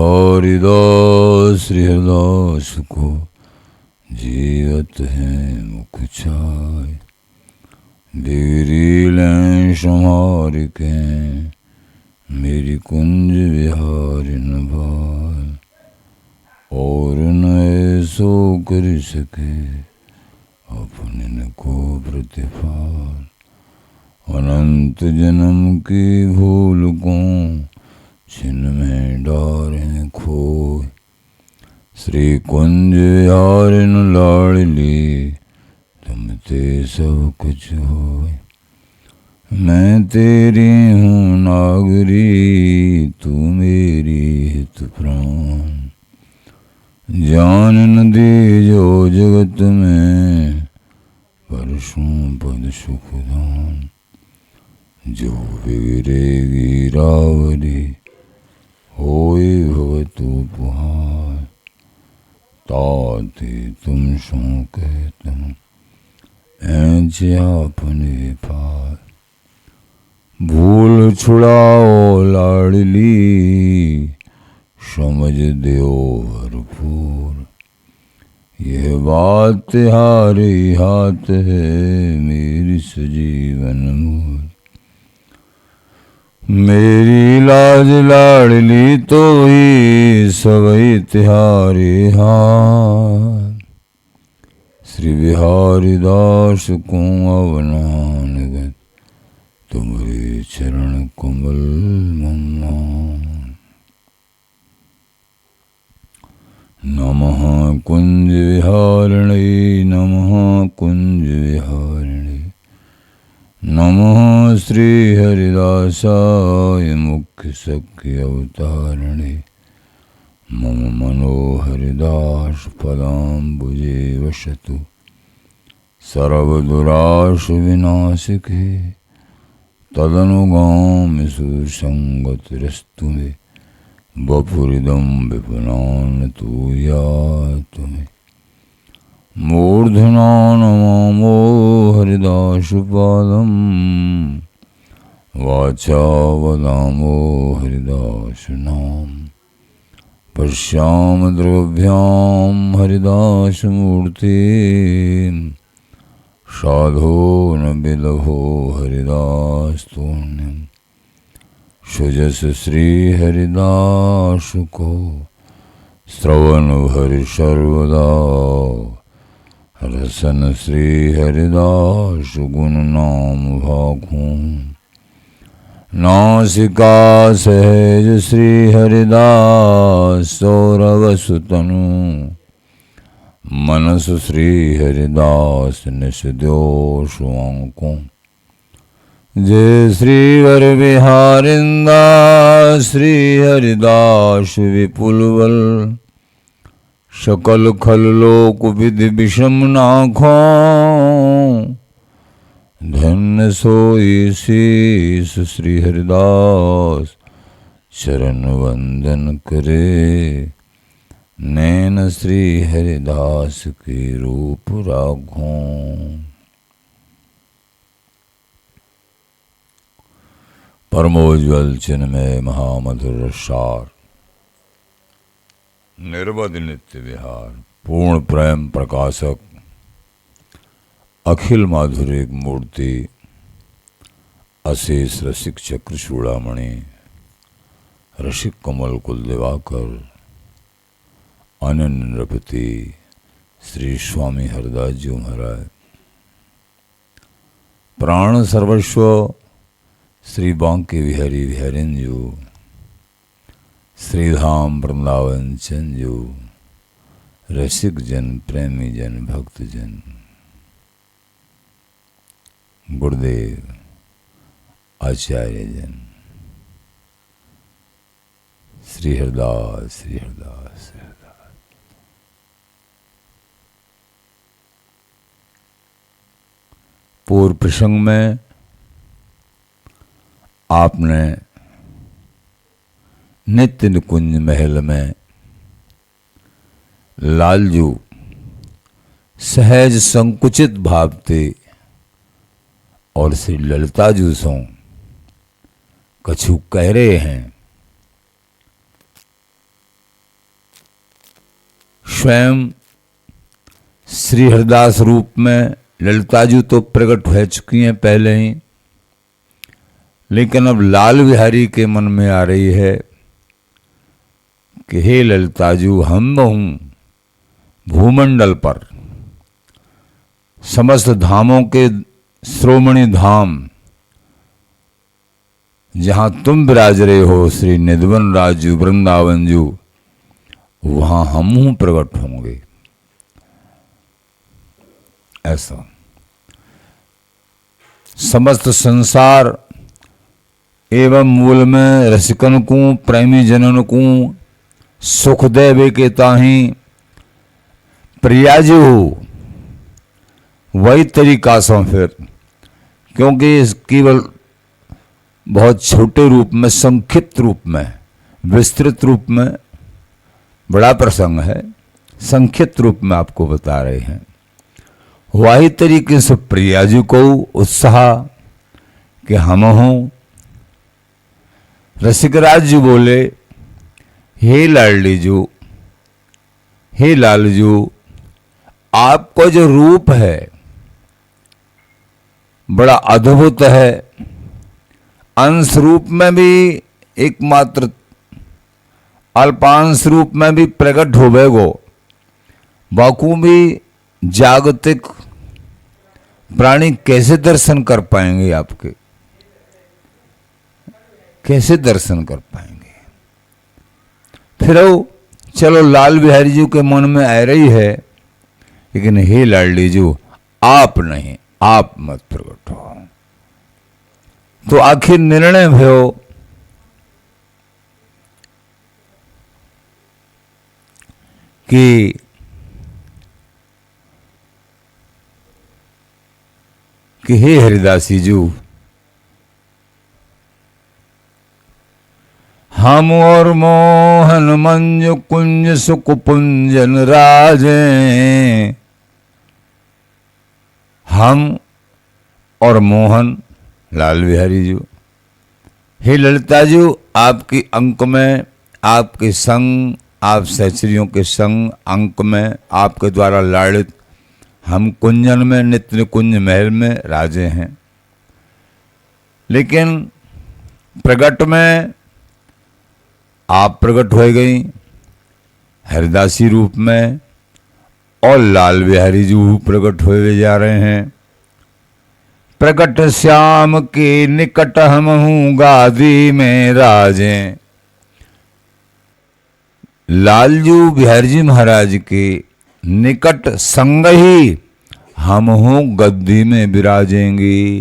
बिहारीदास श्री हरिदास को जीवत है मुख छाय। बिगड़ी लें संहार के मेरी कुंज बिहारी न भाय। और न ऐसो कर सके अपने न को प्रतिफल। अनंत जन्म की भूल को छिन्न में डारें खोए। श्री कुंज बिहारिन लाडली तुम ते सब कुछ होए। मैं तेरी हूँ नागरी तू मेरी हित प्राण। जान न दी जो जगत में परसों पद सुखदान। जो बिगड़ेगी रावरी होए भवतु पुहार। ताते तुम सो कहतम ऐंचे आपने पार। भूल छुड़ाओ लाडली समझ दो भरपूर। यह बात तुम्हारे हाथ है मेरी सजीवन मूल। मेरी लाज लाडली तो ही सवई तिहारे हाथ। श्री बिहारी दास को अवनानगत तुम्हारे चरण कमल मम्मान। नमः कुंज विहारिणे नमः कुंज विहारिणे। नमः श्री हरिदासाय मुख्य सख्य अवतारिणे। मम मनोहरिदास पदाम्बुजे वसतु। सर्वदुराश विनाशिके तदनुगामि सुसंगतिरस्तु मे। वपुरिदं विपुनान् तूयातु मे। मूर्धना नमामो हरिदासपादं। वाचा वदामो हरिदासनाम। पश्याम द्रव्यां हरिदासमूर्ति। साधो न विलभो हरिदासतुल्यम्। सुजस श्री हरिदास को श्रवण हरि सर्वदा। रसन श्री हरिदास गुण नाम भाखूं। नासिका सहज श्री हरिदास सौरवसुतनु। मनस श्री हरिदास निस दोष आंकों। जय श्री वर बिहारिंदा श्री हरिदास विपुल बल। सकल खल लोक विधि विषम नाखों। धन्य सोई शीस श्री हरिदास चरण वंदन करे। नैन श्री हरिदास के रूप राखों। परमोज्वल चिन्मय महामधुर सार। निर्वध नित्य विहार पूर्ण प्रेम प्रकाशक अखिल माधुर्य मूर्ति। अशेष रसिक चक्र चूड़ामणि रसिक कमल कुल दिवाकर। अनन्य नृपति श्री स्वामी हरदास जी महाराज। प्राण सर्वस्व श्री बांके बिहारी बिहारिंजू। श्रीधाम वृंदावन चंजू। रसिक जन प्रेमी जन भक्त जन। गुरुदेव आचार्य जन। श्री हरदास श्री हरदास श्री हरदास। पूर्व प्रसंग में आपने नित्य निकुंज महल में लालजू सहज संकुचित भाव थे और श्री ललिता जू सो कछु कह रहे हैं। स्वयं श्री हरिदास रूप में ललिता जी तो प्रकट हो चुकी हैं पहले ही, लेकिन अब लाल बिहारी के मन में आ रही है कि हे ललिता जी, हम हूं भूमंडल पर समस्त धामों के श्रोमणी धाम जहां तुम विराज रहे हो श्री निधवन राजू वृंदावन जू, वहां हम हूं प्रकट होंगे। ऐसा समस्त संसार एवं मूल में रसिकन को प्रेमी जनन को सुख देवे के ताही प्रियाजी हो, वही तरीका से फिर, क्योंकि केवल बहुत छोटे रूप में, संक्षिप्त रूप में, विस्तृत रूप में बड़ा प्रसंग है, संक्षिप्त रूप में आपको बता रहे हैं। वही तरीके से प्रियाजी को उत्साह कि हम हों। रसिकराज जी बोले, हे लाडली जो, हे लाल जो, आपको जो रूप है बड़ा अद्भुत है। अंश रूप में भी एकमात्र, अल्पांश रूप में भी प्रकट होवेगो, बाकू भी जागतिक प्राणी कैसे दर्शन कर पाएंगे आपके, कैसे दर्शन कर पाएंगे। फिर चलो लाल बिहारी जी के मन में आ रही है, लेकिन हे लाडली जी, आप नहीं, आप मत प्रकट हो। तो आखिर निर्णय भयो कि हे हरिदासी जू, हम और मोहन मंज कुंज सुख पुंजन राजे, हम और मोहन लाल बिहारी जी, हे ललिता जी, आपकी अंक में, आपके संग, आप सहचरियों के संग अंक में, आपके द्वारा लाड़ित हम कुंजन में, नित्य कुंज महल में राजे हैं। लेकिन प्रगट में आप प्रकट हो गई हरिदासी रूप में, और लाल बिहारी जी प्रकट हुए जा रहे हैं। प्रकट श्याम के निकट हम हूं गादी में राजे। लालजू बिहारी जी महाराज के निकट संग ही हम हों गद्दी में विराजेंगे।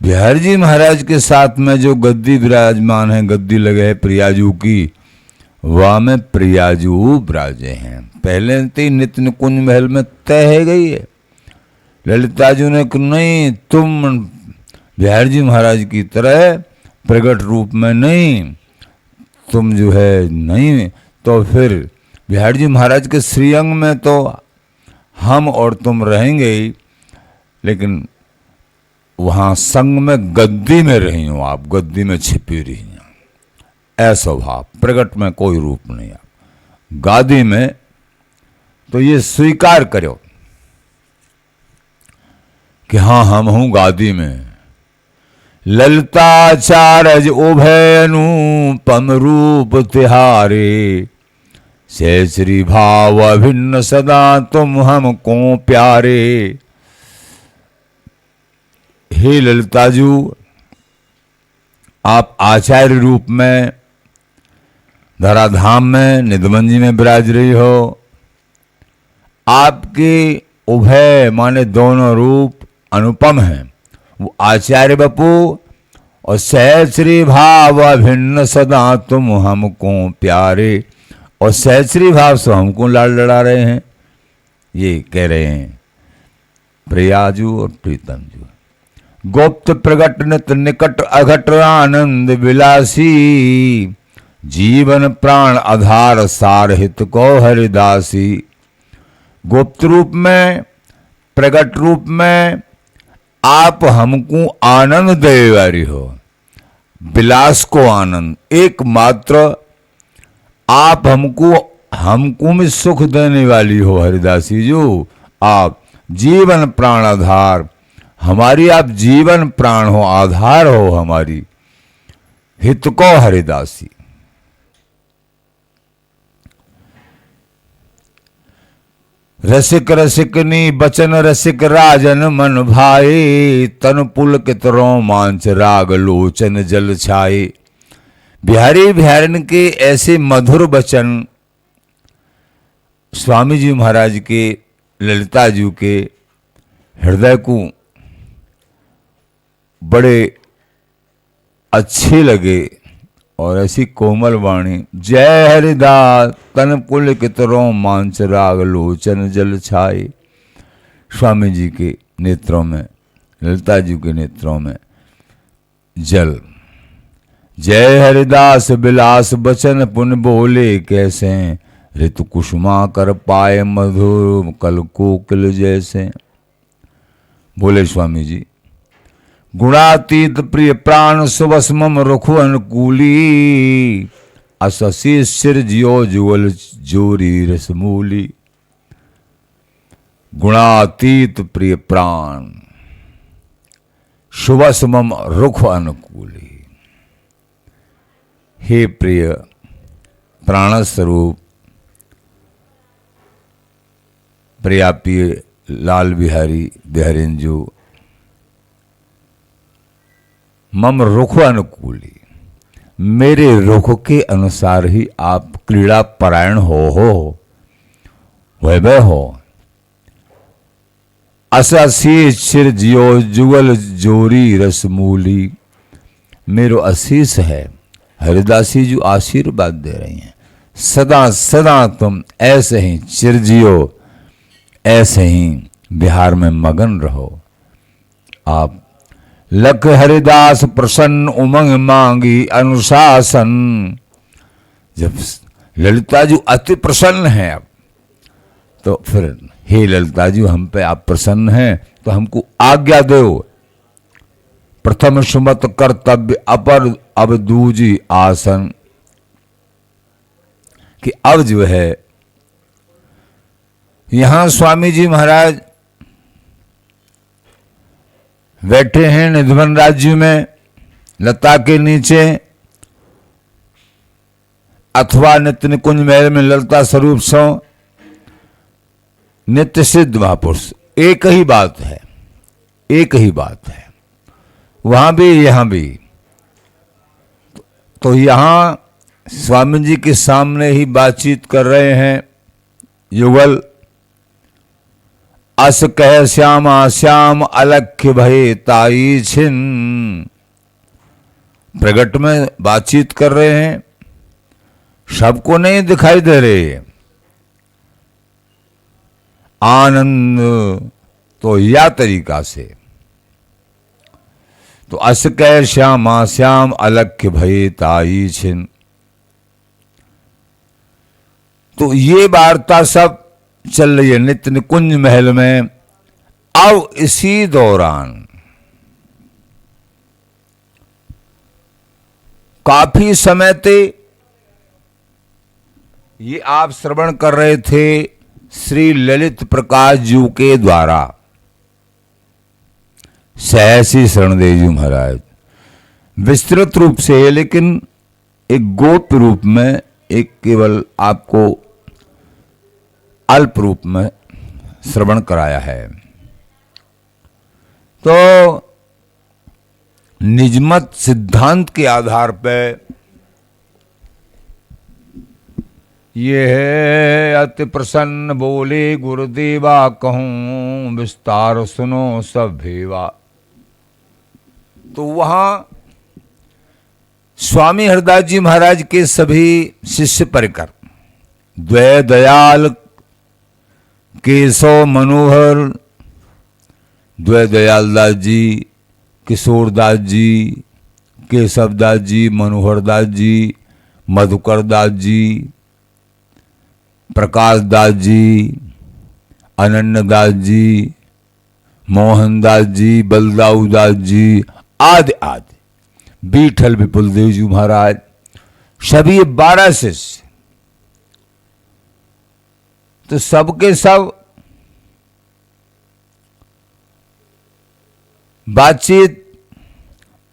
बिहारी जी महाराज के साथ में जो गद्दी विराजमान है, गद्दी लगे है प्रियाजू की, वह में प्रियाजू विराजे हैं। पहले से नित्य कुंज महल में तय है गई है। ललिता जी ने नहीं, तुम बिहारी जी महाराज की तरह प्रकट रूप में नहीं, तुम जो है नहीं, तो फिर बिहारी जी महाराज के श्रीअंग में तो हम और तुम रहेंगे ही, लेकिन वहां संग में गद्दी में रही हो, आप गद्दी में छिपी रही हो। ऐसा भाव, प्रकट में कोई रूप नहीं, आप गादी में, तो ये स्वीकार करो कि हाँ हम हूं गादी में। ललिताचार्य उभय अनुपम रूप तिहारे, से श्री भाव अभिन्न सदा तुम हमको प्यारे। हे ललिताजू, आप आचार्य रूप में धराधाम में निधवन जी में विराज रही हो। आपके उभय माने दोनों रूप अनुपम हैं, वो आचार्य बपू और सहस्री भाव अभिन्न सदा तुम हमको प्यारे, और सहस्री भाव से हमको लाड़ लड़ा रहे हैं। ये कह रहे हैं प्रियाजू और प्रीतम जू। गुप्त प्रगट नित निकट अघट आनंद विलासी, जीवन प्राण आधार सार हित को हरिदासी। गुप्त रूप में, प्रगट रूप में आप हमको आनंद दे वाली हो, विलास को आनंद। एकमात्र आप हमको हमको में सुख देने वाली हो हरिदासी जो, आप जीवन प्राण आधार हमारी, आप जीवन प्राण हो, आधार हो हमारी, हित को हरिदासी। रसिक रसिकनी बचन रसिक राजन मन भाए, तन पुलकित रोमांच राग लोचन जल छाए। बिहारी बिहारिन के ऐसे मधुर वचन स्वामी जी महाराज के, ललिता जी के हृदय को बड़े अच्छे लगे, और ऐसी कोमल वाणी, जय हरिदास तन पुलकित रोमांच राग लोचन जल छाए। स्वामी जी के नेत्रों में, ललिता जी के नेत्रों में जल। जय हरिदास बिलास बचन पुन बोले कैसे, ऋतु कुसुमा कर पाए मधुर कल कोकिल जैसे। बोले स्वामी जी, गुणातीत प्रिय प्राण सुबस मम रुखु अनुकूली, अससी सिर जियो जुगल जोरी रसमूली। गुणातीत प्रिय प्राण सुबस मम रुख अनुकूली। हे प्रिय प्राण स्वरूप प्रियाप्रिय लाल बिहारी बिहारिन जो, मम रुख अनुकूली, मेरे रुख के अनुसार ही आप क्रीड़ा परायण हो वह हो। असासी चिर जियो जुगल जोरी रसमूली, मेरो आशीष है। हरिदासी जी आशीर्वाद दे रही हैं, सदा सदा तुम ऐसे ही चिर जियो, ऐसे ही बिहार में मगन रहो। आप लख हरिदास प्रसन्न उमंग मांगी अनुशासन। जब ललिता जी अति प्रसन्न हैं अब, तो फिर हे ललिता जी हम पे आप प्रसन्न हैं तो हमको आज्ञा दो। प्रथम सुमत कर्तव्य अपर अब दूजी आसन, कि अब जो है यहां स्वामी जी महाराज बैठे हैं निधवन राज्य में, लता के नीचे अथवा नित्य निकुंज महल में ललिता स्वरूप सो, नित्य सिद्ध महापुरुष। एक ही बात है, एक ही बात है, वहां भी यहां भी। तो यहां स्वामी जी के सामने ही बातचीत कर रहे हैं युगल। अस कह श्यामा श्याम अलख्य भय ताई छिन, प्रगट में बातचीत कर रहे हैं, सबको नहीं दिखाई दे रहे। आनंद तो या तरीका से, तो अस कह श्यामा श्याम अलख्य भय ताई छिन। तो ये वार्ता सब चल रही है नित्य निकुंज महल में। अब इसी दौरान काफी समय थे ये आप श्रवण कर रहे थे श्री ललित प्रकाश जी के द्वारा, सहसी शरणदेव जी महाराज विस्तृत रूप से, लेकिन एक गोप्य रूप में, एक केवल आपको अल्प रूप में श्रवण कराया है। तो निजमत सिद्धांत के आधार पर ये है अति प्रसन्न बोले गुरुदेवा, कहूं विस्तार सुनो सब भेवा। तो वहां स्वामी हरदास जी महाराज के सभी शिष्य परिकर, द्वय दयाल केशव मनोहर, द्वय दयाल दास जी, किशोर दास जी, केशव दास जी, मनोहर दास जी, मधुकर दास जी, प्रकाश दास जी, अनन्य दास जी, मोहन दास जी, बलदाऊ दास जी आदि आदि, बीठल विपुल देव जी महाराज, सभी 12 शिष्य तो सबके सब बातचीत,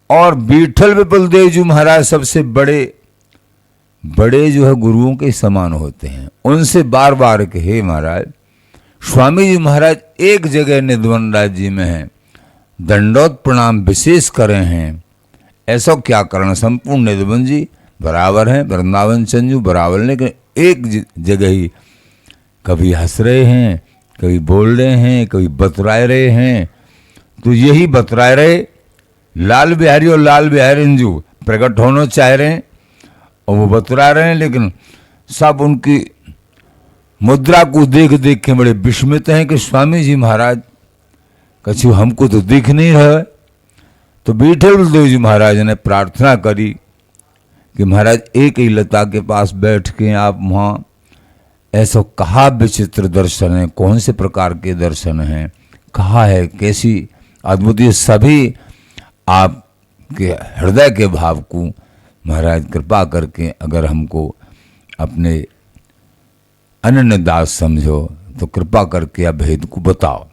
और विठल विपुल देव जी महाराज सबसे बड़े बड़े जो है गुरुओं के समान होते हैं। उनसे बार बार कहे महाराज, स्वामी जी महाराज एक जगह निधवन राज्य में हैं, दंडोत प्रणाम विशेष करे हैं, ऐसा क्या कारण? संपूर्ण निधवन जी बराबर हैं, वृंदावन चंजू बराबर, लेकिन एक जगह ही कभी हंस रहे हैं, कभी बोल रहे हैं, कभी बतराए रहे हैं। तो यही बतराए रहे, लाल बिहारी और लाल बिहारी अंजू प्रकट होना चाह रहे हैं और वो बतरा रहे हैं, लेकिन सब उनकी मुद्रा को देख देख के बड़े विस्मित हैं कि स्वामी जी महाराज कछु हमको तो दिख नहीं रहा है। तो विठल देव जी महाराज ने प्रार्थना करी कि महाराज एक ही लता के पास बैठ के आप वहाँ ऐसा कहा विचित्र दर्शन है, कौन से प्रकार के दर्शन हैं, कहा है कैसी अद्भुत, ये सभी आपके हृदय के भाव को महाराज कृपा करके अगर हमको अपने अनन्य दास समझो तो कृपा करके आप भेद को बताओ।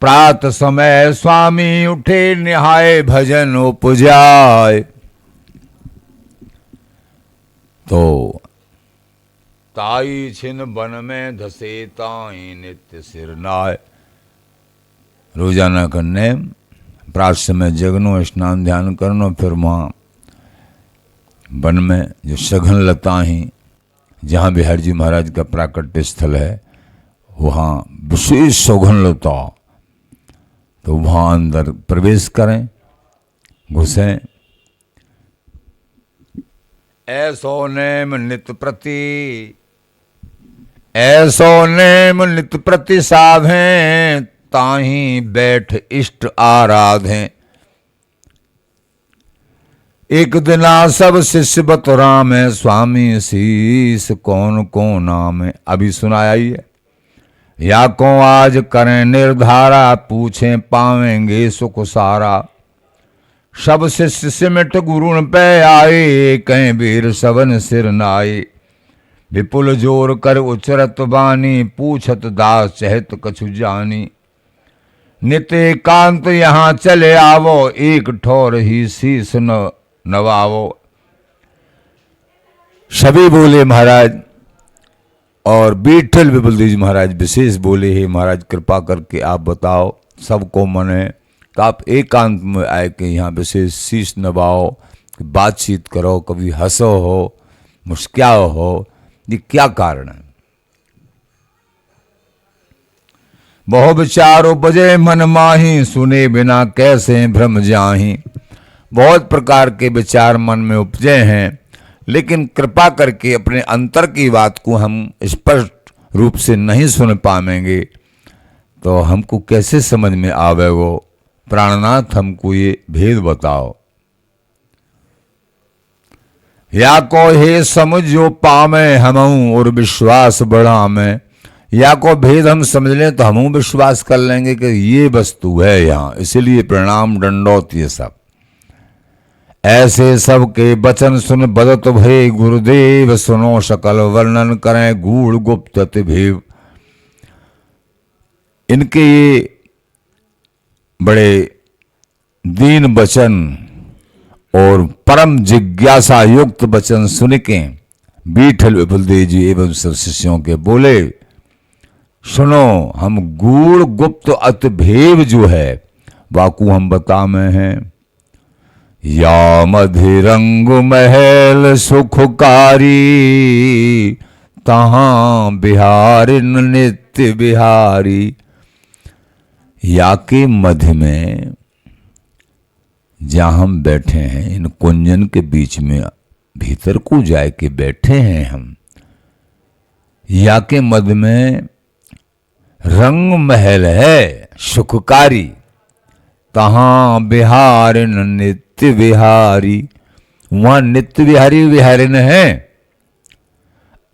प्रात समय स्वामी उठे निहाय भजन उपजाय, तो ताई छिन बन में धसे ताई नित्य सिरनाय। रोजाना करने प्रात समय जगनो, स्नान ध्यान करनो, फिर वहाँ वन में जो सघन लता ही जहाँ बिहारी जी महाराज का प्राकट्य स्थल है वहाँ विशेष सघन लता, तो वहाँ अंदर प्रवेश करें, घुसें। ऐसो नेम नित प्रति, ऐसो नेम नित प्रति साधें, ताही बैठ इष्ट आराधें। एक दिना सब शिष्य बतुराम है, स्वामी शीस कौन को नाम है। अभी सुनाया ही है, या को आज करें निर्धारा, पूछें पावेंगे सुख सारा। सब शिष्य सिमट गुरुन पे आए, कहीं वीर सबन सिर नाए। विपुल जोर कर उचरत बानी, पूछत दास चहत कछु जानी। नित एकांत यहाँ चले आवो, एक ठोर ही शीस न नवावो। सभी बोले महाराज, और विठल विपुल देव जी महाराज विशेष बोले, हे महाराज कृपा करके आप बताओ सबको मन है, तो आप एकांत में आए के यहाँ विशेष शीश नवाओ, बातचीत करो, कभी हंसो हो, मुस्कुराओ हो, ये क्या कारण है? बहु विचार उपजे मन माही, सुने बिना कैसे भ्रम जाही। बहुत प्रकार के विचार मन में उपजे हैं, लेकिन कृपा करके अपने अंतर की बात को हम स्पष्ट रूप से नहीं सुन पाएंगे तो हमको कैसे समझ में आवे? वो प्राणनाथ हमको ये भेद बताओ। या को हे समझो पामे हमहू, और विश्वास बढ़ा में। या को भेद हम समझ लें तो हम विश्वास कर लेंगे कि ये वस्तु है यहाँ, इसलिए प्रणाम दंडोत ये सब। ऐसे सबके वचन सुन बदत भय, गुरुदेव सुनो सकल वर्णन करें गूढ़ गुप्त अति भेव। इनके ये बड़े दीन वचन और परम जिज्ञासा युक्त वचन सुन के विठल विपुल देव जी एवं सब शिष्यों के बोले, सुनो हम गूढ़ गुप्त अति भेव जो है वाकू हम बता में हैं। या मधिरंग महल सुखकारी, तहां बिहारी नित्य बिहारी। या के मध्य में जहाँ हम बैठे हैं, इन कुंजन के बीच में भीतर को जाए के बैठे हैं हम। या के मध्य में रंग महल है सुखकारी, तहां बिहार नित्य बिहारी। वहां नित्य बिहारी विहारिन है।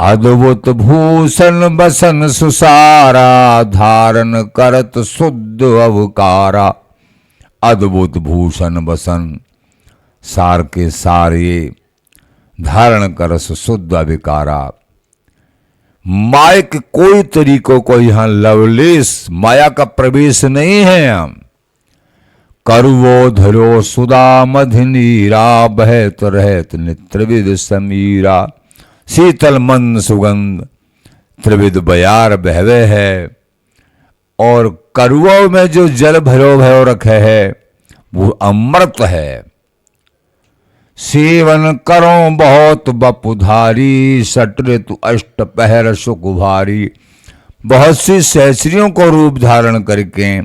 अद्भुत भूषण बसन सुसारा, धारण करत शुद्ध अवकारा। अद्भुत भूषण बसन सार के सार ये धारण करस शुद्ध अविकारा। माया के कोई तरीकों को यहां लवलेश माया का प्रवेश नहीं है। हम करवो धरो सुदा मधिनीरा बहत रहत त्रिविध समीरा, शीतल मंद सुगंध त्रिविध बयार बहवे है। और करुओं में जो जल भरो भयो रखे है वो अमृत है। सेवन करो बहुत बपुधारी, सट ऋतु अष्ट पहर सुख भारी। बहुत सी सहस्रियों को रूप धारण करके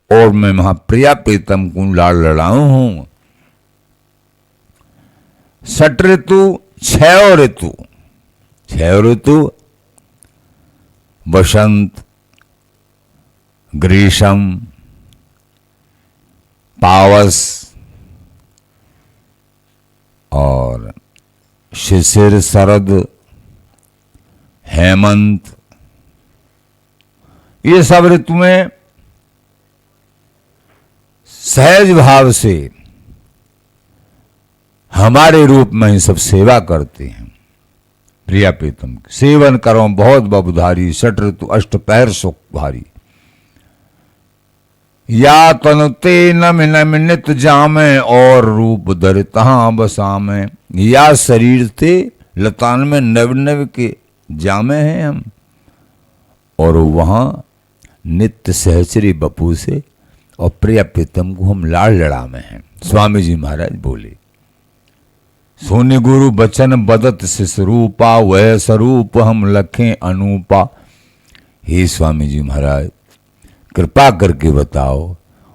और मैं महाप्रिया प्रीतम को लाड़ लड़ाऊं हूं। सट ऋतु छह ऋतु, छह ऋतु वसंत, ग्रीष्म, पावस और शिशिर, शरद, हेमंत, ये सब ऋतु में सहज भाव से हमारे रूप में ही सब सेवा करते हैं। प्रिया प्रीतम सेवन करो बहुत बबुधारी, सट ऋतु अष्ट पहर सुख भारी। या तनुते नम नम नित जामे, और रूप धर तहां बसामे। या शरीर थे लतान में नव नव के जामे हैं हम, और वहां नित्य सहचरी बपू से और प्रिया प्रीतम को हम लाड़ लड़ा में हैं। स्वामी जी महाराज बोले, सोने गुरु बचन बदत शिशरूपा, वह स्वरूप हम लखें अनूपा। हे स्वामी जी महाराज कृपा करके बताओ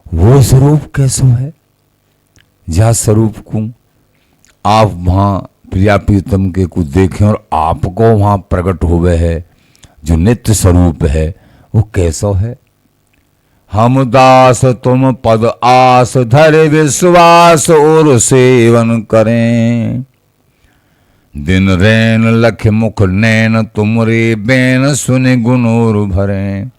वो स्वरूप कैसो है, जा स्वरूप को आप वहां प्रिया प्रीतम के को देखें और आपको वहां प्रकट हुए है जो नित्य स्वरूप है, वो कैसो है। हम दास तुम पद आस, धरे विश्वास और सेवन करें। दिन रैन लख मुख नैन, तुमरे बैन सुने गुनोर भरें।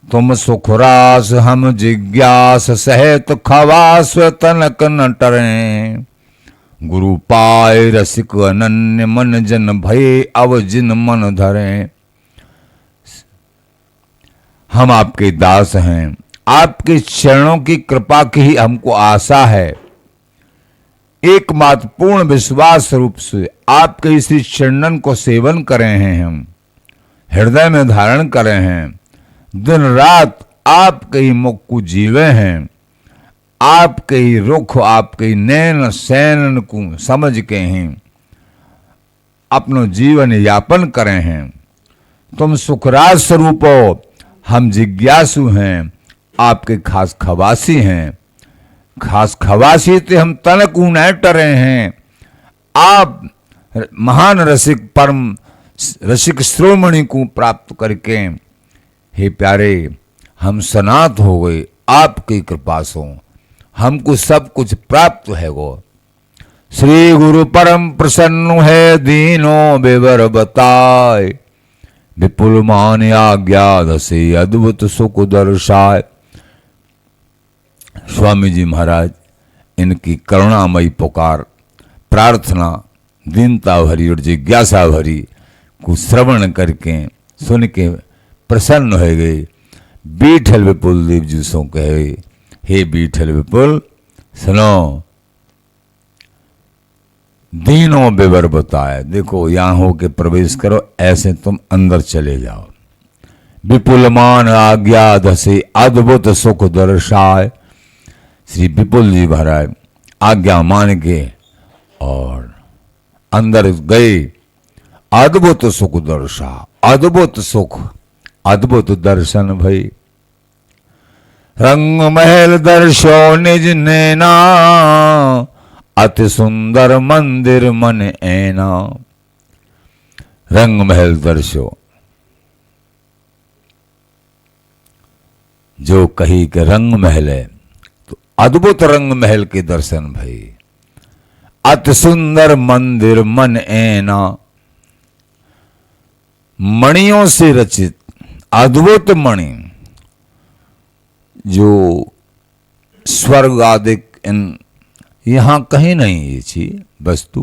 तुम सुखरास हम जिज्ञास, सहित खवास तनक न टरें। गुरु पाए रसिक अनन्य, मन जन भय अव जिन मन धरें। हम आपके दास हैं, आपके चरणों की कृपा की ही हमको आशा है। एकमात्र पूर्ण विश्वास रूप से आपके इसी चरणन को सेवन करे हैं, हम हृदय में धारण करे हैं। दिन रात आपके ही मुख को जीवे हैं, आपके ही रुख आपके ही नैन सैनन को समझ के हैं अपनो जीवन यापन करे हैं। तुम सुखराज स्वरूप हो, हम जिज्ञासु हैं, आपके खास खवासी हैं। खास खवासी थे हम तनक न टरे हैं। आप महान रसिक परम रसिक श्रोमणि को प्राप्त करके हे प्यारे हम सनात हो गए आपकी कृपा से, हमको सब कुछ प्राप्त है गो। श्री गुरु परम प्रसन्न है, दीनो बेवर बताए। विपुल मान आज्ञा दसे, अद्भुत सुख दर्शाए। स्वामी जी महाराज इनकी करुणामयी पुकार, प्रार्थना, दीनता भरी और जिज्ञासा भरी को श्रवण करके सुन के प्रसन्न हो गए। बीठल विपुल देव जी सो कहे, हे बीठल विपुल सुनो, दीनों बेवर बताए। देखो यहां हो के प्रवेश करो, ऐसे तुम अंदर चले जाओ। विपुल मान आज्ञा दसे, अद्भुत सुख दर्शाए। श्री विपुल जी महाराज आज्ञा मान के और अंदर गए। अद्भुत सुख दर्शा, अद्भुत सुख, अद्भुत दर्शन भई। रंग महल दर्शो निज नैना, अति सुंदर मंदिर मन ऐना। रंग महल दर्शो, जो कही के रंग महल है तो अद्भुत रंग महल के दर्शन भई। अति सुंदर मंदिर मन ऐना, मणियों से रचित अद्भुत मणि, जो स्वर्ग आदि इन यहां कहीं नहीं ये चीज वस्तु।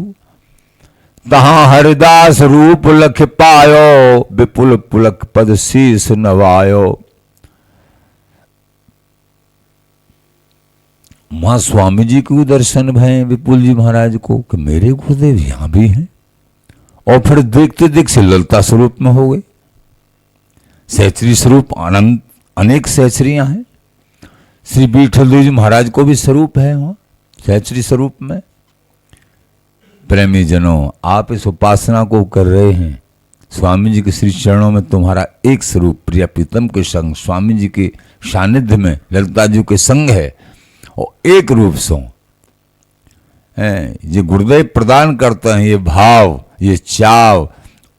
तहां हरिदास रूप लख पायो, विपुल पुलक पद शीस नवायो। वहां स्वामी जी को दर्शन भय विपुल जी महाराज को कि मेरे गुरुदेव यहां भी हैं, और फिर देखते देखते ललिता स्वरूप में हो गए। सहचरी स्वरूप आनंद अनेक सहचरियां हैं। श्री विठल देव जी महाराज को भी स्वरूप है वहां सहचरी स्वरूप में। प्रेमी जनों, आप इस उपासना को कर रहे हैं, स्वामी जी के श्री चरणों में तुम्हारा एक स्वरूप प्रिया प्रीतम के संग स्वामी जी के सानिध्य में ललिता जी के संग है, और एक रूप सो ये गुरुदेव प्रदान करते हैं, ये भाव, ये चाव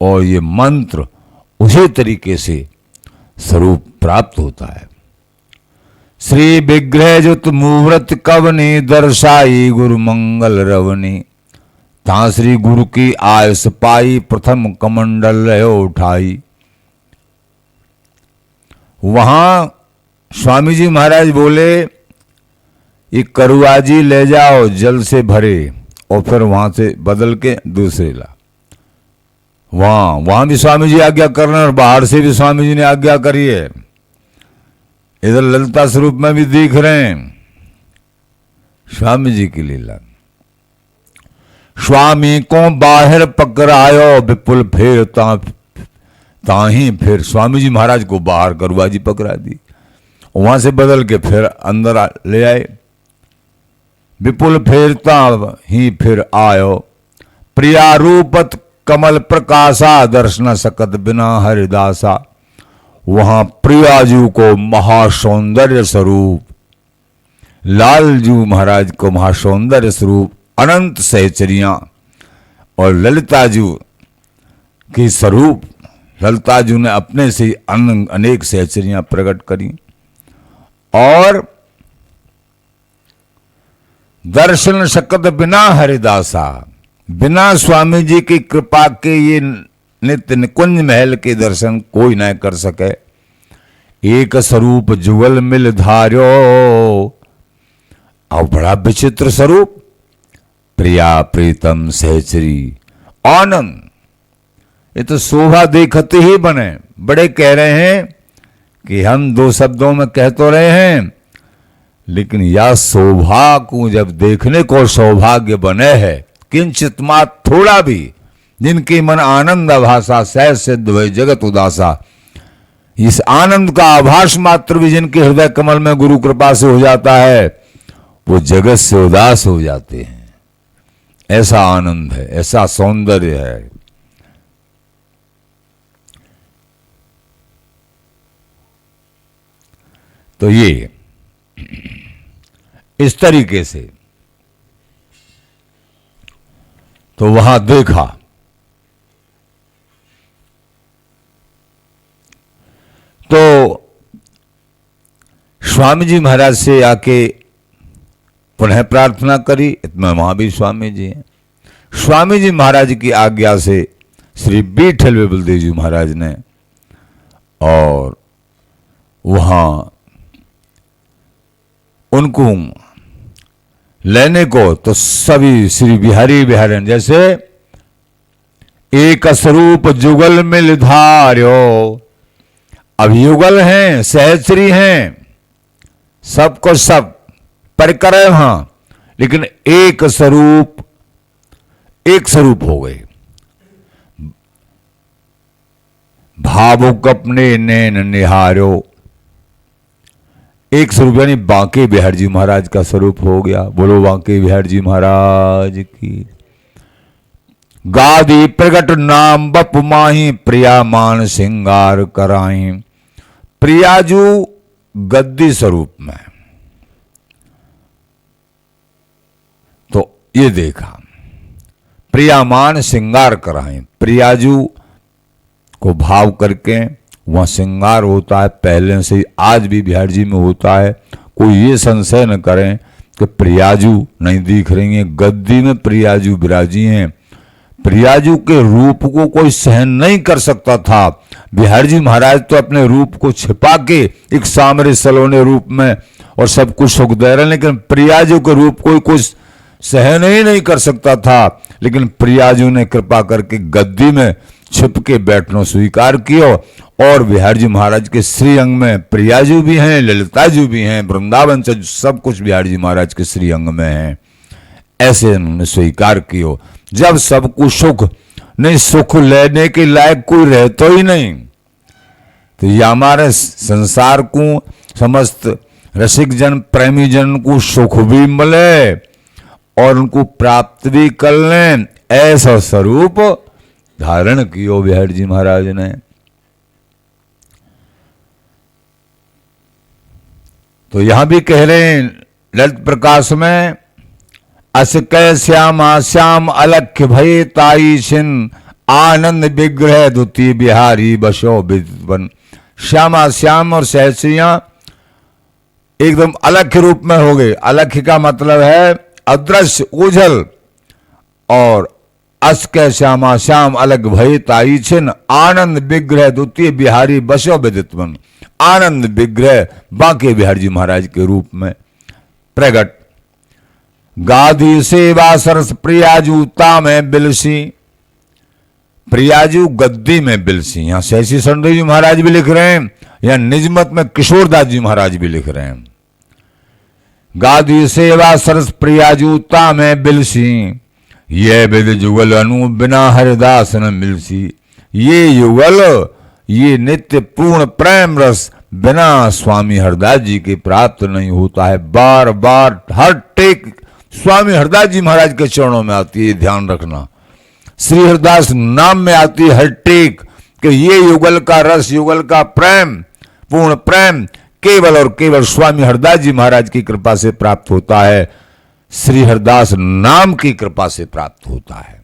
और ये मंत्र उसी तरीके से स्वरूप प्राप्त होता है। श्री विग्रह जुत मूव्रत कवनी, दर्शाई गुरु मंगल रवनी। ता श्री गुरु की आयस पाई, प्रथम कमंडल उठाई। वहां स्वामी जी महाराज बोले, ये करुआ जी ले जाओ जल से भरे, और फिर वहां से बदल के दूसरे ला। वहां भी स्वामी जी आज्ञा कर रहे हैं, और बाहर से भी स्वामी जी ने आज्ञा करी है। इधर ललिता स्वरूप में भी दिख रहे हैं स्वामी जी की लीला। स्वामी को बाहर पकड़ायो, विपुल फिर ताही फिर स्वामी जी महाराज को बाहर करुआ जी पकड़ा दी, वहां से बदल के फिर अंदर ले आए। विपुल फेरता ही फिर आयो, प्रिया रूपत कमल प्रकाशा, दर्शन सकत बिना हरिदासा। वहां प्रियाजू को महासौंदर्य स्वरूप, लालजू महाराज को महासौंदर्य स्वरूप अनंत सहचरियां, और ललिताजू की स्वरूप ललिताजू ने अपने से अनेक सहचरियां प्रकट करी। और दर्शन शकत बिना हरिदासा, बिना स्वामी जी की कृपा के ये नित्य निकुंज महल के दर्शन कोई न कर सके। एक स्वरूप जुगल मिल धार्यो, और बड़ा विचित्र स्वरूप, प्रिया प्रीतम सहचरी आनंद। ये तो शोभा देखते ही बने। बड़े कह रहे हैं कि हम दो शब्दों में कह तो रहे हैं, लेकिन या शोभा को जब देखने को सौभाग्य बने है, किंचित मात्र थोड़ा भी, जिनकी मन आनंद आभासा, सहज सिद्ध भय जगत उदासा, इस आनंद का आभास मात्र भी जिनके हृदय कमल में गुरु कृपा से हो जाता है, वो जगत से उदास हो जाते हैं। ऐसा आनंद है, ऐसा सौंदर्य है। तो ये इस तरीके से तो वहां देखा। तो स्वामी जी महाराज से आके पुनः प्रार्थना करी, इतना वहां भी स्वामी जी हैं। स्वामी जी महाराज की आज्ञा से श्री विठल विपुल देव जी महाराज ने, और वहां उनको लेने को तो सभी श्री बिहारी बिहारन जैसे एक स्वरूप जुगल मिल धार्यो, अब युगल हैं, सहचरी हैं, सबको सब परिकर है वहां, लेकिन एक स्वरूप हो गए। भावुक अपने नैन निहारो, एक स्वरूप यानी बांके बिहार जी महाराज का स्वरूप हो गया। बोलो बांके बिहार जी महाराज की। गादी प्रगट नाम बप माही, प्रिया मान सिंगार कराई। प्रियाजू गद्दी स्वरूप में, तो ये देखा प्रियामान श्रृंगार कराएं। प्रियाजू को भाव करके वहां श्रृंगार होता है, पहले से ही आज भी बिहार जी में होता है। कोई ये संशय न करें कि प्रियाजू नहीं दिख रही हैं, गद्दी में प्रियाजू विराजी हैं। प्रियाजू के रूप को कोई सहन नहीं कर सकता था। बिहार जी महाराज तो अपने रूप को छिपा के एक सामरे सलोने रूप में और सब कुछ सुख दे रहे हैं, लेकिन प्रियाजू के रूप कोई कुछ सहन ही नहीं कर सकता था, लेकिन प्रियाजू ने कृपा करके गद्दी में छिप के बैठना स्वीकार किया। और बिहारी जी महाराज के श्री अंग में प्रियाजू भी हैं, ललिताजू भी हैं, वृंदावन से सब कुछ बिहारी जी महाराज के श्री अंग में है। ऐसे उन्होंने स्वीकार किया। जब सबको सुख नहीं, सुख लेने के लायक कोई रहता ही नहीं, तो ये हमारे संसार को, समस्त रसिक जन प्रेमी जन को सुख भी मिले और उनको प्राप्त भी कर लें, ऐसा स्वरूप धारण किया बिहारी जी महाराज ने। तो यहां भी कह रहे हैं ललित प्रकाश में, अस कै श्यामा श्याम अलख्य भय ताई छिन, आनंद विग्रह द्वितीय बिहारी बसो विद्वन। श्यामा श्याम और सहस्रियां एकदम अलख्य रूप में हो गए। अलख्य का मतलब है अदृश्य, ओझल। और अस कै श्यामा श्याम अलग भय ताई छिन, आनंद विग्रह द्वितीय बिहारी बसो विदितवन। आनंद विग्रह बांके बिहारी जी महाराज के रूप में प्रगट। गाधी सेवा सरस प्रियाजूता में बिलसी, प्रियाजू गद्दी में बिलसी। यहां सहसी संदेव जी महाराज भी लिख रहे हैं, यहां निजमत में किशोरदास जी महाराज भी लिख रहे हैं। गादी सेवा सरस प्रियाजूता में बिलसी, ये विद जुगल अनु बिना हरिदास न मिलसी। ये युगल, ये नित्य पूर्ण प्रेम रस बिना स्वामी हरदास जी के प्राप्त नहीं होता है। बार बार हर टेक स्वामी हरदास जी महाराज के चरणों में आती है, ध्यान रखना। श्री हरदास नाम में आती है हर टेक कि ये युगल का रस, युगल का प्रेम, पूर्ण प्रेम केवल और केवल स्वामी हरदास जी महाराज की कृपा से प्राप्त होता है, श्री हरदास नाम की कृपा से प्राप्त होता है।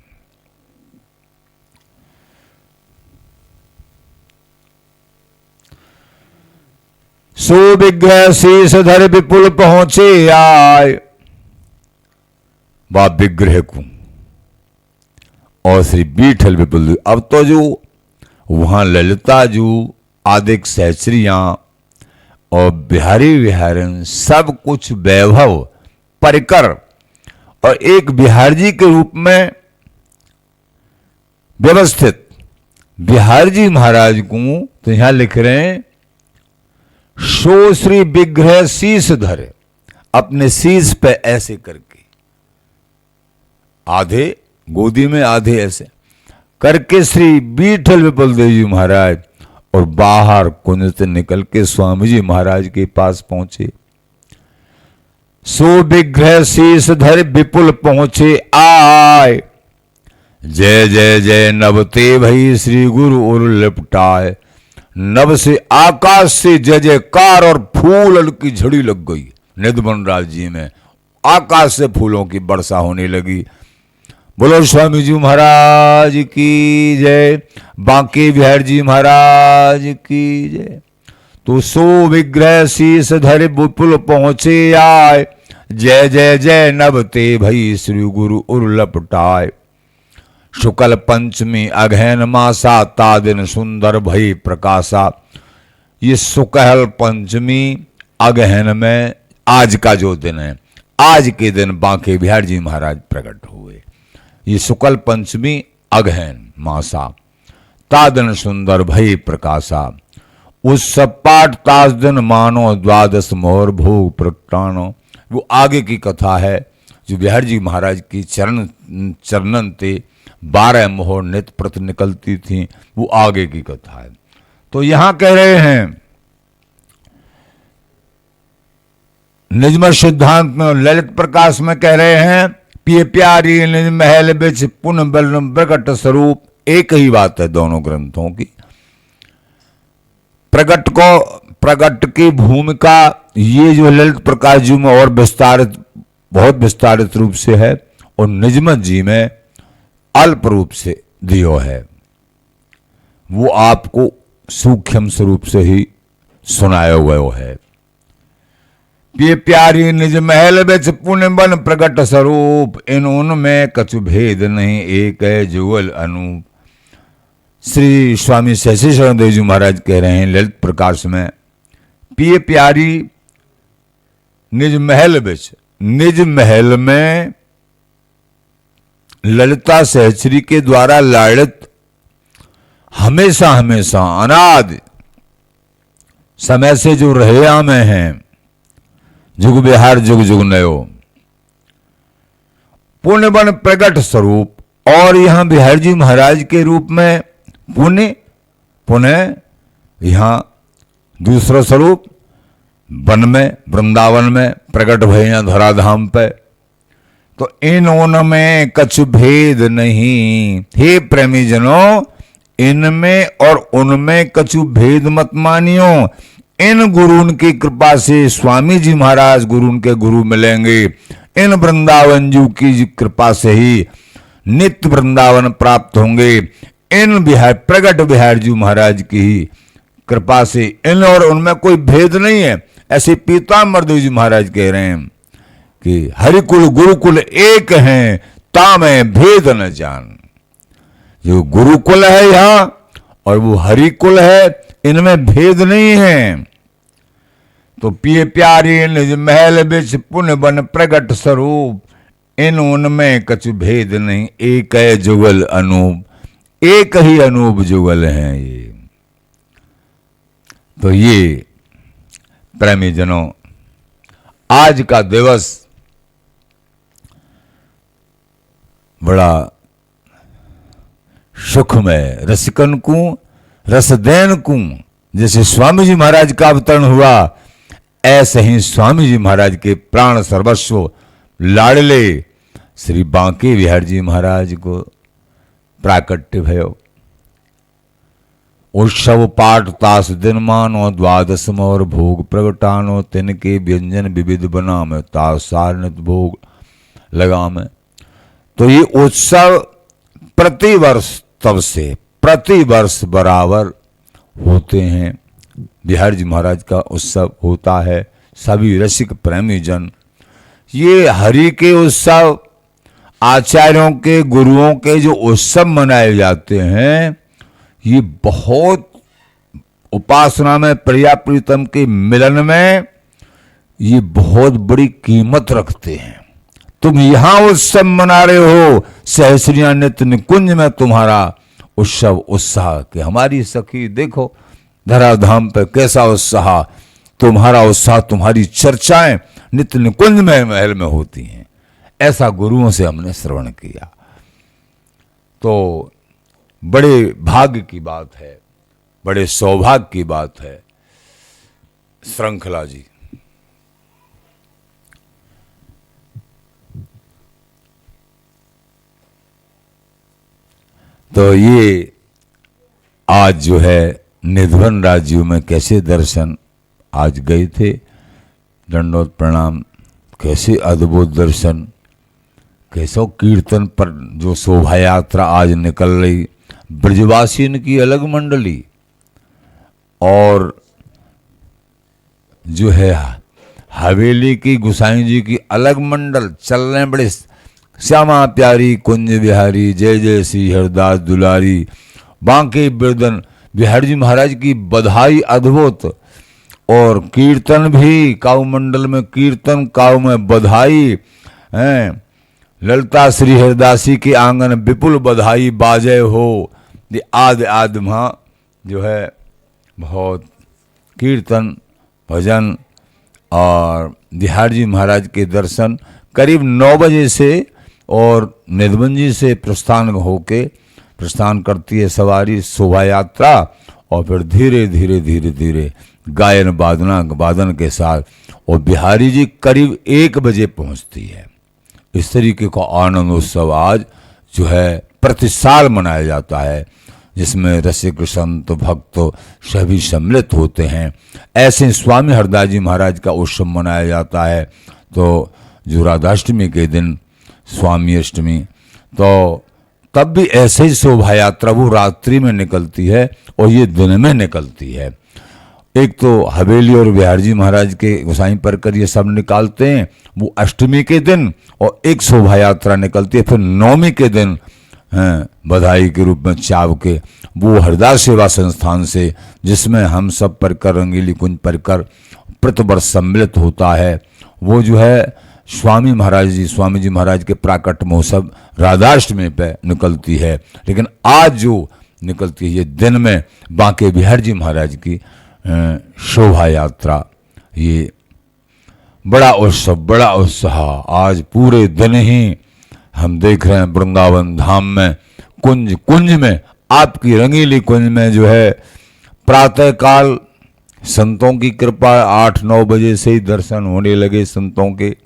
सो विग्रह शीश धर विपुल पहुंचे आय। बा विग्रह को और श्री बीठल विपुल। अब तो जो वहां ललिता जू आदिक सहचरियां और बिहारी विहारन सब कुछ वैभव परिकर और एक बिहार जी के रूप में व्यवस्थित बिहार जी महाराज को तो यहां लिख रहे हैं, सो श्री विग्रह शीश धरे, अपने शीश पे ऐसे करके, आधे गोदी में आधे ऐसे करके श्री बीठल विपुल देव जी महाराज और बाहर कुंज से निकल के स्वामी जी महाराज के पास पहुंचे। सो विग्रह शीश धर विपुल पहुंचे आय, जय जय जय नवते भई श्री गुरु उर लिपटाए। नभ से आकाश से जय जयकार और फूल की झड़ी लग गई। निधवन राज जी में आकाश से फूलों की वर्षा होने लगी। बोलो स्वामी जी महाराज की जय, बांके बिहार जी महाराज की जय। तो सो विग्रह शीश धर विपुल पहुंचे आय, जय जय जय नभते भई श्री गुरु उर लपटाए। शुक्ल पंचमी अगहन मासा ता दिन सुंदर भई प्रकाशा। ये शुक्ल पंचमी अगहन में आज का जो दिन है, आज के दिन बांके बिहार जी महाराज प्रकट हुए। ये शुक्ल पंचमी अगहन मासा ता दिन सुंदर भई प्रकाशा। उस पाठ तास दिन मानो द्वादश मोहर भोग प्रगटानो। वो आगे की कथा है जो बिहार जी महाराज की चरणन ते 12 मोहर नित प्रत निकलती थी, वो आगे की कथा है। तो यहां कह रहे हैं निजमत सिद्धांत में ललित प्रकाश में कह रहे हैं, पिए प्यारी निज महल बिच पुन बल प्रकट स्वरूप। एक ही बात है दोनों ग्रंथों की। प्रगट की भूमिका ये जो ललित प्रकाश जी में और विस्तारित, बहुत विस्तारित रूप से है, और निजमत जी में अल्प रूप से दियो है। वो आपको सूक्ष्म स्वरूप से ही सुनाया हुआ है। ये प्यारी निज महल बिच पुण्य बन प्रकट स्वरूप, इन उनमें कछु भेद नहीं एक है जुगल अनूप। श्री स्वामी सहसी शरण देव जी महाराज कह रहे हैं ललित प्रकाश में, पिए प्यारी निज महल बिच, निज महल में ललिता सहचरी के द्वारा लाड़ित हमेशा हमेशा अनादि समय से जो रहे में हैं, जुग बिहार जुग जुग नयो, पुण्य बन प्रकट स्वरूप। और यहां बिहार जी महाराज के रूप में पुण्य यहां दूसरा स्वरूप वन में वृंदावन में प्रकट भैया धराधाम पे। तो इन उनमें कछु भेद नहीं, हे प्रेमी जनों, इनमें और उनमें कछु भेद मत मानियो। इन गुरुन की कृपा से स्वामी जी महाराज गुरुन के गुरु मिलेंगे। इन वृंदावन जी की कृपा से ही नित्य वृंदावन प्राप्त होंगे। इन प्रगट बिहार जी महाराज की ही कृपा से इन और उनमें कोई भेद नहीं है। ऐसे पीताम्बरदेव जी महाराज कह रहे हैं कि हरिकुल गुरुकुल एक हैं, तामें भेद न जान। जो गुरुकुल है यहां और वो हरिकुल है, इनमें भेद नहीं है। तो पिए प्यारे निज महल बिच पुण्य बन प्रगट स्वरूप, इन उनमें कछु भेद नहीं, एक है जुगल अनूप, एक ही अनूप जुगल हैं ये। तो ये प्रेमी जनों, आज का दिवस बड़ा सुखमय, रसिकन को रसदैन को, जैसे स्वामी जी महाराज का अवतरण हुआ, ऐसे ही स्वामी जी महाराज के प्राण सर्वस्व लाडले श्री बांके बिहार जी महाराज को प्राकट्य भयो। उत्सव पाठ तास दिन मानो, द्वादशम और भोग प्रगटानो, तिनके व्यंजन विविध बना में तासार नित भोग लगा में। तो ये उत्सव प्रतिवर्ष तब से प्रतिवर्ष बराबर होते हैं। बिहार जी महाराज का उत्सव होता है। सभी रसिक प्रेमी जन ये हरि के उत्सव, आचार्यों के गुरुओं के जो उत्सव मनाए जाते हैं, ये बहुत उपासना में प्रिया प्रीतम के मिलन में ये बहुत बड़ी कीमत रखते हैं। तुम यहां उत्सव मना रहे हो, सहस्रियां नित्य निकुंज में तुम्हारा उत्सव उत्साह कि हमारी सखी देखो धराधाम पे कैसा उत्साह, तुम्हारा उत्साह, तुम्हारी चर्चाएं नित्य निकुंज में महल में होती हैं। ऐसा गुरुओं से हमने श्रवण किया। तो बड़े भाग्य की बात है, बड़े सौभाग्य की बात है। श्रृंखला जी, तो ये आज जो है निधवन राज्यों में कैसे दर्शन आज गए थे, दंडोत प्रणाम, कैसे अद्भुत दर्शन, कैसो कीर्तन पर जो शोभा यात्रा आज निकल रही, ब्रजवासियों की अलग मंडली और जो है हवेली की गुसाई जी की अलग मंडल चल रहे हैं। बड़े श्यामा प्यारी कुंज बिहारी, जय जय श्री हरदास दुलारी, बांके बिरदन, बिहार जी महाराज की बधाई अद्भुत। और कीर्तन भी काऊ मंडल में, कीर्तन काऊ में बधाई हैं। ललिता श्री हरदासी के आंगन विपुल बधाई बाजे हो। ये आदि आदि वहाँ जो है बहुत कीर्तन भजन और बिहार जी महाराज के दर्शन करीब 9 बजे से और निधवन जी से प्रस्थान करती है सवारी शोभा यात्रा, और फिर धीरे धीरे धीरे धीरे गायन वादन के साथ और बिहारी जी करीब 1 बजे पहुंचती है। इस तरीके का आनंद उत्सव आज जो है प्रति साल मनाया जाता है, जिसमें रसिक संत भक्त सभी सम्मिलित होते हैं। ऐसे स्वामी हरदास जी महाराज का उत्सव मनाया जाता है। तो जो राधाष्टमी के दिन स्वामी अष्टमी, तो तब भी ऐसे ही शोभा यात्रा वो रात्रि में निकलती है और ये दिन में निकलती है। एक तो हवेली और बिहार जी महाराज के गोसाई परकर ये सब निकालते हैं वो अष्टमी के दिन, और एक शोभा यात्रा निकलती है फिर नवमी के दिन बधाई के रूप में चाव के वो हरदास सेवा संस्थान से, जिसमें हम सब परकर रंगीली कुंज परकर प्रतिवर्ष सम्मिलित होता है। वो जो है स्वामी जी महाराज के प्राकट महोत्सव राधाष्टमी पे निकलती है, लेकिन आज जो निकलती है ये दिन में बांके बिहारी जी महाराज की शोभा यात्रा, ये बड़ा उत्सव, बड़ा उत्साह। आज पूरे दिन ही हम देख रहे हैं वृंदावन धाम में, कुंज में, आपकी रंगीली कुंज में जो है प्रातःकाल संतों की कृपा 8-9 बजे से ही दर्शन होने लगे संतों के।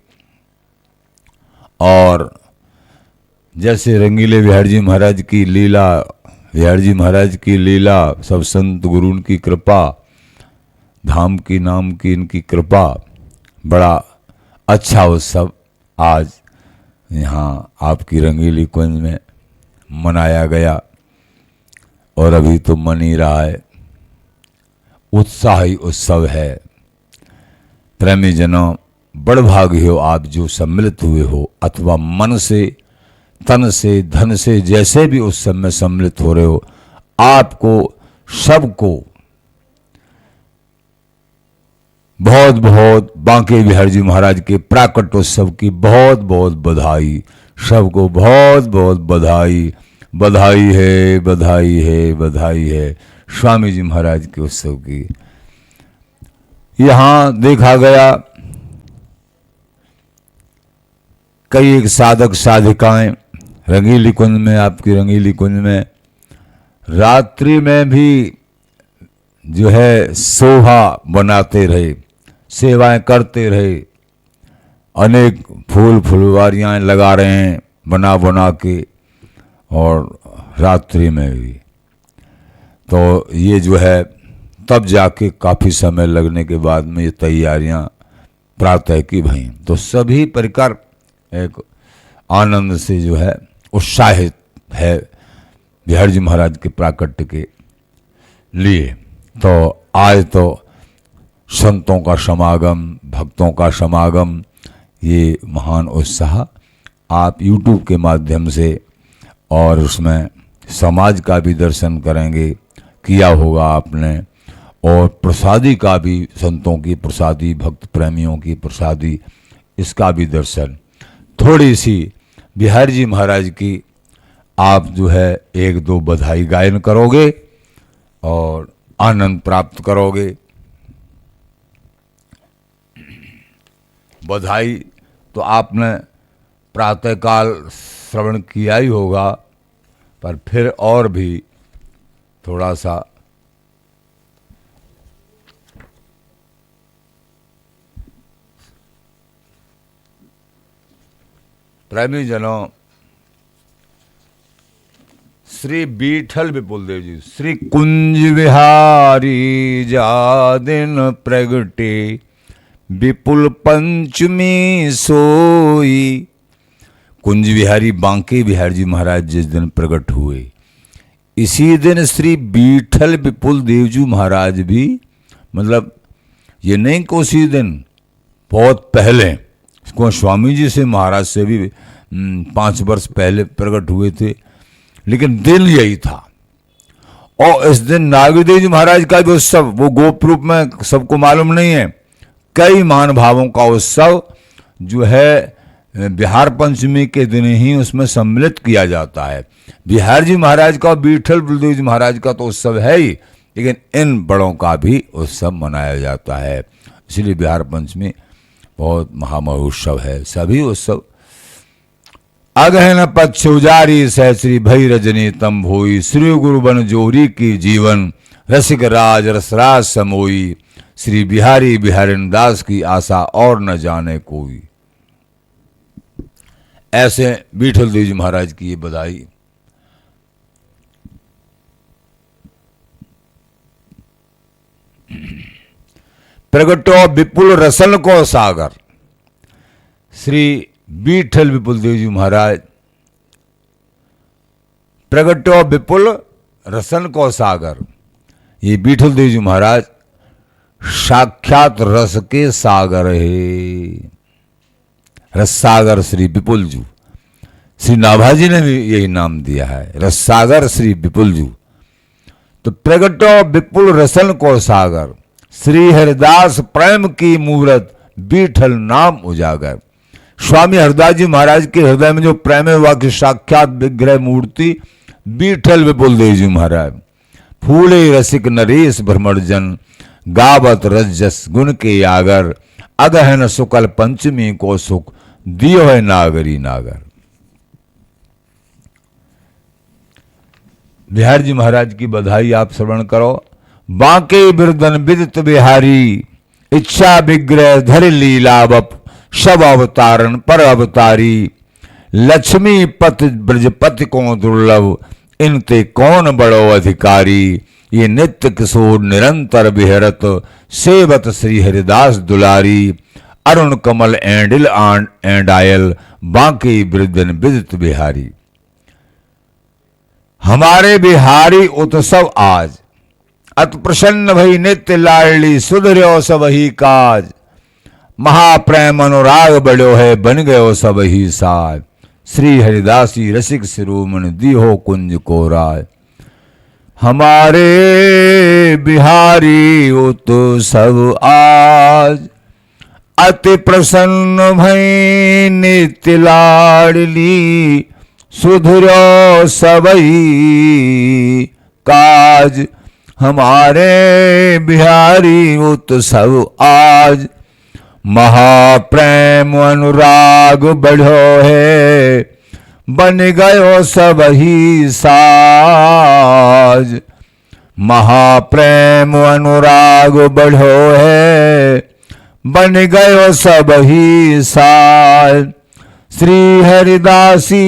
और जैसे रंगीले बिहारी जी महाराज की लीला, बिहारी जी महाराज की लीला, सब संत गुरु की कृपा, धाम की नाम की इनकी कृपा, बड़ा अच्छा उत्सव आज यहाँ आपकी रंगीली कुंज में मनाया गया। और अभी तो मन ही रहा है, उत्साही उत्सव है। प्रेमी जनों, बड़भागी हो आप जो सम्मिलित हुए हो, अथवा मन से, तन से, धन से, जैसे भी उत्सव में सम्मिलित हो रहे हो, आपको सबको बहुत बहुत बांके बिहारी जी महाराज के प्राकटोत्सव की बहुत बहुत बधाई। सबको बहुत बहुत बधाई, बधाई है, बधाई है, बधाई है स्वामी जी महाराज के उत्सव की। यहां देखा गया कई एक साधक साधिकाएं रंगीली कुंज में, आपकी रंगीली कुंज में रात्रि में भी जो है शोभा बनाते रहे, सेवाएं करते रहे, अनेक फूल फुलवारियां लगा रहे हैं बना के, और रात्रि में भी। तो ये जो है तब जाके काफ़ी समय लगने के बाद में ये तैयारियां प्रातः की भई। तो सभी परिकर एक आनंद से जो है उत्साहित है बिहारी जी महाराज के प्राकट्य के लिए। तो आज तो संतों का समागम, भक्तों का समागम, ये महान उत्साह आप YouTube के माध्यम से और उसमें समाज का भी दर्शन करेंगे, किया होगा आपने, और प्रसादी का भी, संतों की प्रसादी, भक्त प्रेमियों की प्रसादी, इसका भी दर्शन। थोड़ी सी बिहारी जी महाराज की आप जो है 1-2 बधाई गायन करोगे और आनंद प्राप्त करोगे। बधाई तो आपने प्रातःकाल श्रवण किया ही होगा, पर फिर और भी थोड़ा सा प्रेमी जनों, श्री बीठल विपुल देव जी, श्री कुंज विहारी जा दिन प्रगटे, विपुल पंचमी सोई। कुंज विहारी बांके बिहारी जी महाराज जिस दिन प्रकट हुए, इसी दिन श्री बीठल विपुल देवजू महाराज भी, मतलब ये नहीं कि उसी दिन, बहुत पहले, इसको स्वामी जी से महाराज से भी 5 वर्ष पहले प्रकट हुए थे, लेकिन दिन यही था। और इस दिन नागदेव जी महाराज का भी उत्सव, वो गोप रूप में सबको मालूम नहीं है, कई महानुभावों का उत्सव जो है बिहार पंचमी के दिन ही उसमें सम्मिलित किया जाता है। बिहार जी महाराज का और बीठल बलदेव जी महाराज का तो उत्सव है ही, लेकिन इन बड़ों का भी उत्सव मनाया जाता है, इसलिए बिहार पंचमी बहुत महामहोत्सव है। सभी उत्सव अगहन पक्ष उजारी सह श्री भई रजनी तम भोई, श्री गुरु बन जोरी की जीवन रसिक राज रसराज समोई, श्री बिहारी बिहारिन दास की आशा और न जाने कोई। ऐसे बीठल देव जी महाराज की ये बधाई। प्रगटो विपुल रसन को सागर, श्री बीठल विपुल देव जी महाराज प्रगटो विपुल रसन को सागर। ये बीठल देव जी महाराज साक्षात रस के सागर है, रस सागर श्री विपुल जू। श्री नाभाजी ने भी यही नाम दिया है, रस सागर श्री विपुल जू। तो प्रगटो विपुल रसन को सागर, श्री हरिदास प्रेम की मूरत बीठल नाम उजागर। स्वामी हरदास जी महाराज के हृदय में जो प्रेम हुआ कि साक्षात विग्रह मूर्ति बीठल विपुल देव जी महाराज। फूले रसिक नरेश भ्रमण जन, गावत रजस गुण के आगर, अगहन सुकल पंचमी को सुख, दियो है नागरी नागर। बिहार जी महाराज की बधाई आप श्रवण करो। बांके बिरदन विदित बिहारी, इच्छा विग्रह धर लीला बप, सब अवतारण पर अवतारी, लक्ष्मी पत ब्रजपति को दुर्लभ, इनते कौन बड़ो अधिकारी। ये नित्य किशोर निरंतर बिहरत, सेवत श्री हरिदास दुलारी, अरुण कमल एंडिल एंड आयल, बांके बिरदन विदित बिहारी। हमारे बिहारी उत्सव आज, अत प्रसन्न भई नित्य लाडली, सुधर्यो सब ही काज, महाप्रेम अनुराग बड़ो है, बन गयो सब ही साज। श्री हरिदासी रसिक शिरोमणि, दीहो कुंज को राज। हमारे बिहारी उत्सव आज, अति प्रसन्न भई नित्य लाडली, सुधर्यो सबई काज। हमारे बिहारी उत्सव आज, महाप्रेम अनुराग बढ़ो है, बन गयो सब ही साज। महाप्रेम अनुराग बढ़ो है, बन गयो सब ही साज। श्री हरिदासी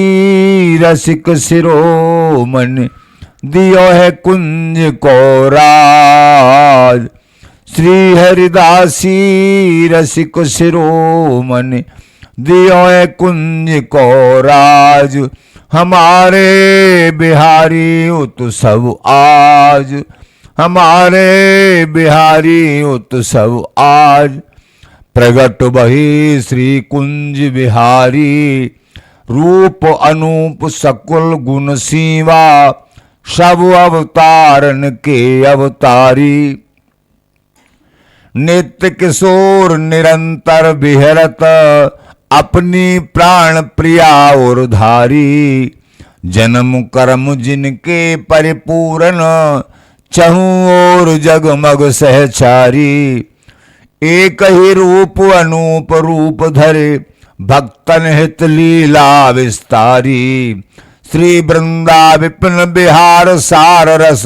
रसिक शिरोमणि, दियो है कुंज को राज। श्री हरिदासी रसिक शिरोमणि, दियो है कुंज को राज। हमारे बिहारी उत्सव आज, हमारे बिहारी उत्सव आज। प्रगट बही श्री कुंज बिहारी, रूप अनूप सकुल गुण सीवा, सब अवतारन के अवतारी। नित्य किशोर निरंतर बिहरत, अपनी प्राण प्रिया और धारी। जन्म कर्म जिनके परिपूर्ण, चहु और जगमग सहचारी। एक ही रूप अनूप रूप धरे, भक्तन हित लीला विस्तारी। श्री वृंदा विपिन बिहार सार रस,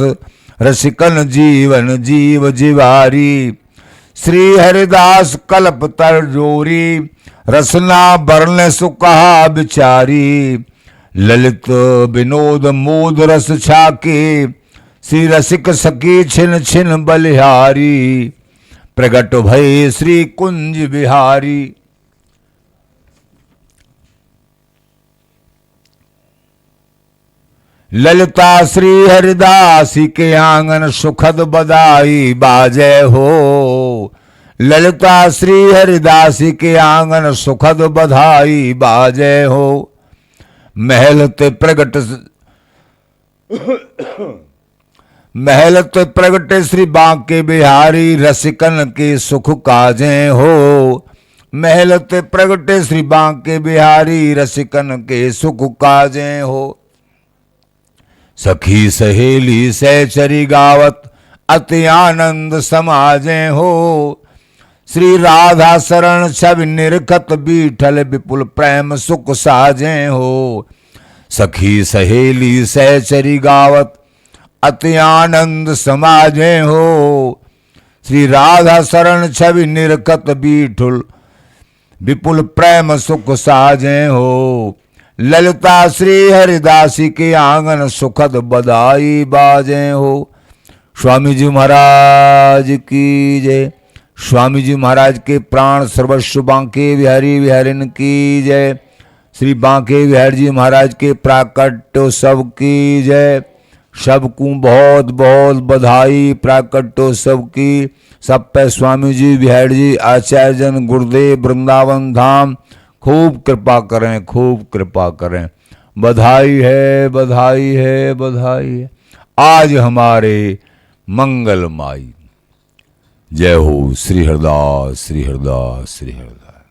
रसिकन जीवन जीव जिवारी। श्री हरिदास कल्प तर जोरी, रसना बरन सुकहा बिचारी। ललित विनोद मोद रस छाके, श्री रसिक सकी छिन छिन बलिहारी। प्रगट भय श्री कुंज बिहारी। ललिता श्री हरिदासी के आंगन, सुखद बधाई बाजे हो। ललिता श्री हरिदासी के आंगन, सुखद बधाई बाजे हो। महल ते प्रगट महल ते प्रगट श्री बांके बिहारी, रसिकन के सुख काजे हो। महल ते प्रगट श्री बांके बिहारी, रसिकन के सुख काजे हो। सखी सहेली सहचरी गावत, अति आनंद समाजे हो। श्री राधा शरण छवि निरखत, बीठल विपुल प्रेम सुख साजे हो। सखी सहेली सहचरी गावत, अति आनंद समाजे हो। श्री राधा शरण छवि निरखत, बीठुल विपुल प्रेम सुख साजे हो। ललिता श्री हरिदासी के आंगन, सुखद बधाई बाजे हो। स्वामी जी महाराज की जय। स्वामी जी महाराज के प्राण सर्वस्व बांके बिहारी बिहारिन की जय। श्री बांके बिहारी जी महाराज के प्राकट्योत्सव की जय। सबको बहुत बहुत बधाई प्राकट्योत्सव की। सब पे स्वामी जी बिहारी जी आचार्य जन गुरुदेव वृंदावन धाम खूब कृपा करें, खूब कृपा करें। बधाई है, बधाई है, बधाई है। आज हमारे मंगलमाई। जय हो श्री हरदास, श्री हरदास, श्री हरदास।